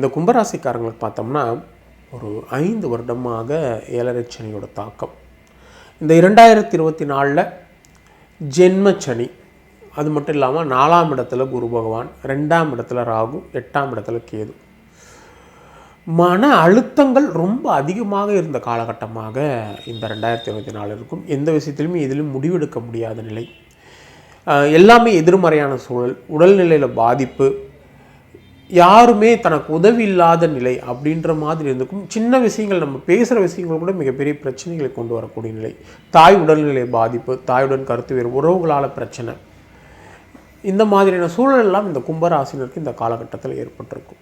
இந்த கும்பராசிக்காரங்களுக்கு பார்த்தோம்னா ஒரு 5 வருடமாக 7.5 சனியோட தாக்கம். இந்த 2024 ஜென்மச்சனி, அது மட்டும் இல்லாமல் 4ஆம் இடத்துல குரு பகவான், 2ஆம் இடத்துல ராகு, 8ஆம் இடத்துல கேது. மன அழுத்தங்கள் ரொம்ப அதிகமாக இருந்த காலகட்டமாக இந்த 2024 இருக்கும். எந்த விஷயத்திலுமே எதிலும் முடிவெடுக்க முடியாத நிலை, எல்லாமே எதிர்மறையான சூழல், உடல்நிலையில் பாதிப்பு, யாருமே தனக்கு உதவி இல்லாத நிலை அப்படின்ற மாதிரி இருந்திருக்கும். சின்ன விஷயங்கள், நம்ம பேசுகிற விஷயங்கள் கூட மிகப்பெரிய பிரச்சனைகளை கொண்டு வரக்கூடிய நிலை, தாய் உடல்நிலை பாதிப்பு, தாயுடன் கருத்து வேறு, உறவுகளால் பிரச்சனை, இந்த மாதிரியான சூழலெல்லாம் இந்த கும்பராசினருக்கு இந்த காலகட்டத்தில் ஏற்பட்டிருக்கும்.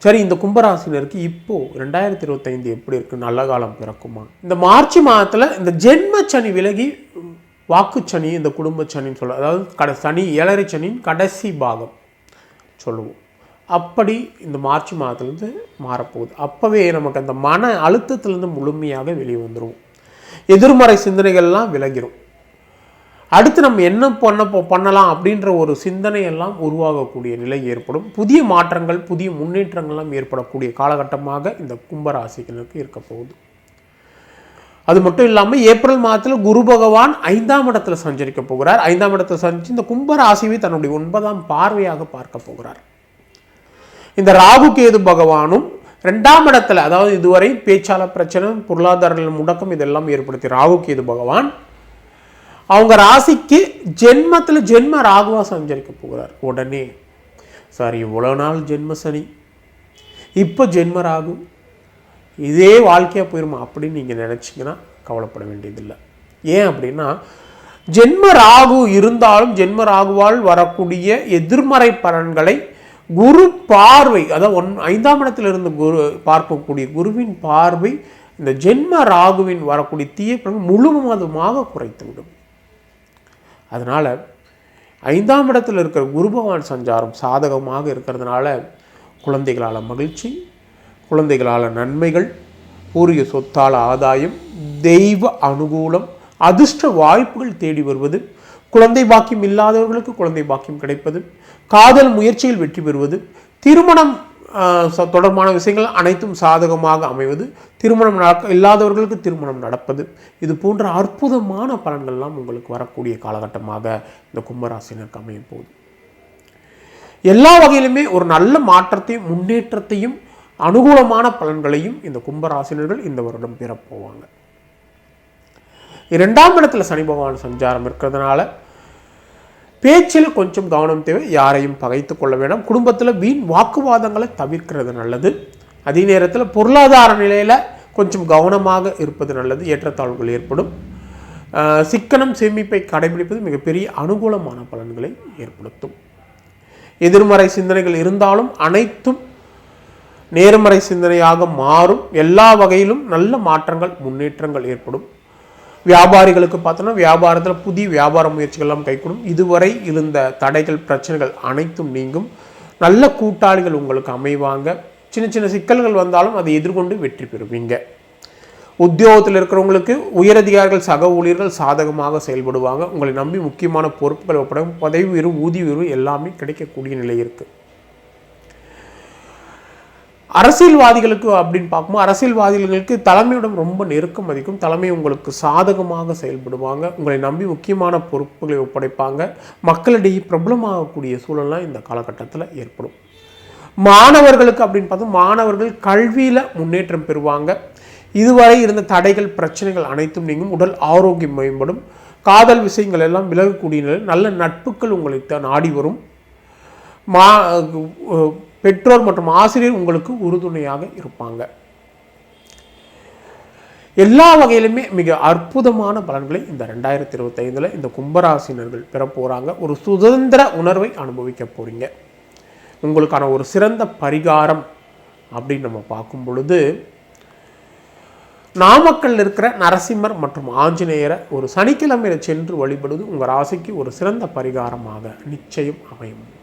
சரி, இந்த கும்பராசினருக்கு இப்போது 2025 எப்படி இருக்குது? நல்ல காலம் பிறக்குமா? இந்த மார்ச் மாதத்தில் இந்த ஜென்மச்சனி விலகி வாக்குச்சனி, இந்த குடும்பச்சனின்னு சொல்ல, அதாவது சனி 7.5 சனியின் கடைசி பாகம் சொல்லுவோம். அப்படி இந்த மார்ச் மாதத்துலேருந்து மாறப்போகுது. அப்போவே நமக்கு அந்த மன அழுத்தத்திலேருந்து முழுமையாக வெளியே வந்துடுவோம். எதிர்மறை சிந்தனைகள்லாம் விலகிடும். அடுத்து நம்ம என்ன பண்ணலாம் அப்படின்ற ஒரு சிந்தனையெல்லாம் உருவாகக்கூடிய நிலை ஏற்படும். புதிய மாற்றங்கள், புதிய முன்னேற்றங்கள்லாம் ஏற்படக்கூடிய காலகட்டமாக இந்த கும்பராசிகளுக்கு இருக்க போகுது. அது மட்டும் இல்லாமல் ஏப்ரல் மாதத்தில் குரு பகவான் 5ஆம் இடத்துல சஞ்சரிக்க போகிறார். 5ஆம் இடத்துல சஞ்சரித்து இந்த கும்பராசியை தன்னுடைய 9ஆம் பார்வையாக பார்க்க போகிறார். இந்த ராகு கேது பகவானும் 2ஆம் இடத்துல, அதாவது இதுவரை பேச்சாளர் பிரச்சனை, பொருளாதார முடக்கம் இதெல்லாம் ஏற்படுத்தி ராகு கேது பகவான் அவங்க ராசிக்கு ஜென்மத்தில் ஜென்ம ராகுவா சஞ்சரிக்க போகிறார். உடனே சார், இவ்வளோ நாள் ஜென்ம சனி, இப்போ ஜென்ம ராகு, இதே வாழ்க்கையாக போயிருமா அப்படின்னு நீங்கள் நினச்சிங்கன்னா கவலைப்பட வேண்டியதில்லை. ஏன் அப்படின்னா, ஜென்ம ராகு இருந்தாலும் ஜென்ம ராகுவால் வரக்கூடிய எதிர்மறை பலன்களை குரு பார்வை, அதாவது 5ஆம் இடத்துல இருந்து குரு பார்க்கக்கூடிய குருவின் பார்வை இந்த ஜென்ம ராகுவின் வரக்கூடிய தீய பலன் முழுவதுமாக குறைத்துவிடும். அதனால் 5ஆம் இடத்துல இருக்கிற குரு பகவான் சஞ்சாரம் சாதகமாக இருக்கிறதுனால குழந்தைகளால் மகிழ்ச்சி, குழந்தைகளால் நன்மைகள், பூர்வீக சொத்தால் ஆதாயம், தெய்வ அனுகூலம், அதிர்ஷ்ட வாய்ப்புகள் தேடி வருவது, குழந்தை பாக்கியம் இல்லாதவர்களுக்கு குழந்தை பாக்கியம் கிடைப்பது, காதல் முயற்சியில் வெற்றி பெறுவது, திருமணம் தொடர்பான விஷயங்கள் அனைத்தும் சாதகமாக அமைவது, திருமணம் இல்லாதவர்களுக்கு திருமணம் நடப்பது, இது போன்ற அற்புதமான பலன்கள்லாம் உங்களுக்கு வரக்கூடிய காலகட்டமாக இந்த கும்பராசினருக்கு அமைய போகுது. எல்லா வகையிலுமே ஒரு நல்ல மாற்றத்தையும் முன்னேற்றத்தையும் அனுகூலமான பலன்களையும் இந்த கும்பராசினர்கள் இந்த வருடம் பெறப்போவாங்க. 2ஆம் இடத்துல சனி பகவான் சஞ்சாரம் இருக்கிறதுனால பேச்சில் கொஞ்சம் கவனம் தேவை. யாரையும் பகைத்து கொள்ள வேண்டாம். குடும்பத்தில் வீண் வாக்குவாதங்களை தவிர்க்கிறது நல்லது. அதே நேரத்தில் பொருளாதார நிலையில் கொஞ்சம் கவனமாக இருப்பது நல்லது. ஏற்றத்தாழ்வுகள் ஏற்படும். சிக்கனம் சேமிப்பை கடைபிடிப்பது மிகப்பெரிய அனுகூலமான பலன்களை ஏற்படுத்தும். எதிர்மறை சிந்தனைகள் இருந்தாலும் அனைத்தும் நேர்மறை சிந்தனையாக மாறும். எல்லா வகையிலும் நல்ல மாற்றங்கள், முன்னேற்றங்கள் ஏற்படும். வியாபாரிகளுக்கு பார்த்தோன்னா வியாபாரத்தில் புதிய வியாபார முயற்சிகள்லாம் கைகூடும். இதுவரை இருந்த தடைகள், பிரச்சனைகள் அனைத்தும் நீங்கும். நல்ல கூட்டாளிகள் உங்களுக்கு அமைவாங்க. சின்ன சின்ன சிக்கல்கள் வந்தாலும் அதை எதிர்கொண்டு வெற்றி பெறுவீங்க. உத்தியோகத்தில் இருக்கிறவங்களுக்கு உயரதிகாரிகள், சக ஊழியர்கள் சாதகமாக செயல்படுவாங்க. உங்களை நம்பி முக்கியமான பொறுப்புகள் ஒப்படைக்கும். பதவி உயர்வு, ஊதிய உயர்வு எல்லாமே கிடைக்கக்கூடிய நிலை இருக்குது. அரசியல்வாதிகளுக்கு அப்படின்னு பார்க்கும்போது அரசியல்வாதிகளுக்கு தலைமையுடன் ரொம்ப நெருக்கம் அதிகம். தலைமை உங்களுக்கு சாதகமாக செயல்படுவாங்க. உங்களை நம்பி முக்கியமான பொறுப்புகளை ஒப்படைப்பாங்க. மக்களிடையே பிரபலமாகக்கூடிய சூழல்லாம் இந்த காலகட்டத்தில் ஏற்படும். மாணவர்களுக்கு அப்படின்னு பார்த்தா மாணவர்கள் கல்வியில் முன்னேற்றம் பெறுவாங்க. இதுவரை இருந்த தடைகள், பிரச்சனைகள் அனைத்தும் நீங்கும். உடல் ஆரோக்கியம் மேம்படும். காதல் விஷயங்கள் எல்லாம் விலகக்கூடிய நிலையில் நல்ல நட்புகள் உங்களுக்கு நாடி வரும். பெற்றோர் மற்றும் ஆசிரியர் உங்களுக்கு உறுதுணையாக இருப்பாங்க. எல்லா வகையிலுமே மிக அற்புதமான பலன்களை இந்த 2025 இந்த கும்பராசினர்கள் பெற போகிறாங்க. ஒரு சுதந்திர உணர்வை அனுபவிக்க போகிறீங்க. உங்களுக்கான ஒரு சிறந்த பரிகாரம் அப்படின்னு நம்ம பார்க்கும் பொழுது, நாமக்கல்ல இருக்கிற நரசிம்மர் மற்றும் ஆஞ்சநேயரை ஒரு சனிக்கிழமையில சென்று வழிபடுவது உங்கள் ராசிக்கு ஒரு சிறந்த பரிகாரமாக நிச்சயம் அமையும்.